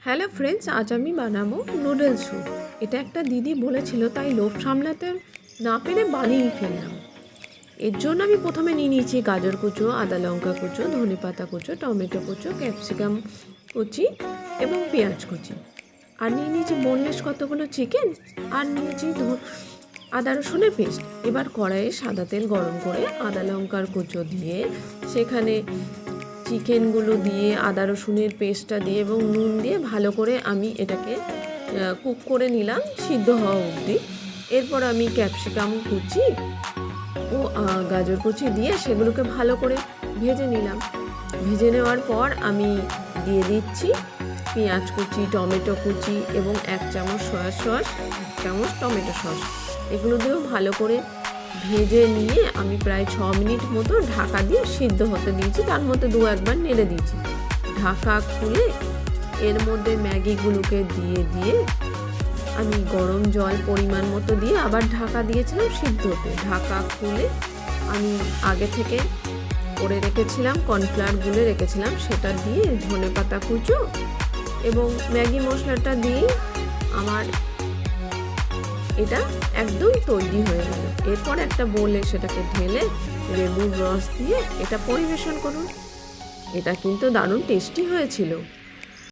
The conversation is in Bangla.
হ্যালো ফ্রেন্ডস, আজ আমি বানাবো নুডলস স্যুপ। এটা একটা দিদি বলেছিল, তাই লোভ সামলাতে না পেরে বানিয়ে ফেললাম। এর জন্য আমি প্রথমে নিয়ে নিয়েছি গাজর কুচো, আদা লঙ্কা কুচো, ধনেপাতা কুচো, টমেটো কুচো, ক্যাপসিকাম কুচি এবং পেঁয়াজ কুচি। আর নিয়ে নিয়েছি বোনলেস কতগুলো চিকেন, আর নিয়েছি আদা রসুনের পেস্ট। এবার কড়াইয়ে সাদা তেল গরম করে আদা লঙ্কার কুচো দিয়ে সেখানে চিকেনগুলো দিয়ে আদা রসুনের পেস্টটা দিয়ে এবং নুন দিয়ে ভালো করে আমি এটাকে কুক করে নিলাম সিদ্ধ হওয়া অবধি। এরপর আমি ক্যাপসিকাম কুচি ও গাজর কুচি দিয়ে সেগুলোকে ভালো করে ভেজে নিলাম। ভেজে নেওয়ার পর আমি দিয়ে দিচ্ছি পেঁয়াজ কুচি, টমেটো কুচি এবং 1 চামচ সয়া সস, 1 চামচ টমেটো সস। এগুলো দিয়েও ভালো করে ভেজে নিয়ে আমি প্রায় 6 মিনিট মতো ঢাকা দিয়ে সিদ্ধ হতে দিয়েছি। তার মধ্যে 2-1 বার নেড়ে দিয়েছি। ঢাকা খুলে এর মধ্যে ম্যাগিগুলোকে দিয়ে আমি গরম জল পরিমাণ মতো দিয়ে আবার ঢাকা দিয়েছিলাম সিদ্ধ হতে। ঢাকা খুলে আমি আগে থেকে করে রেখেছিলাম কর্নফ্লাওয়ার গুলে রেখেছিলাম, সেটা দিয়ে ধনেপাতা কুচো এবং ম্যাগি মশলাটা দিয়ে আমার এটা একদম তৈরি হয়ে গেল। এরপর একটা বোলে সেটাকে ঢেলে লেবুর রস দিয়ে এটা পরিবেশন করুন। এটা কিন্তু দারুণ টেস্টি হয়েছিল।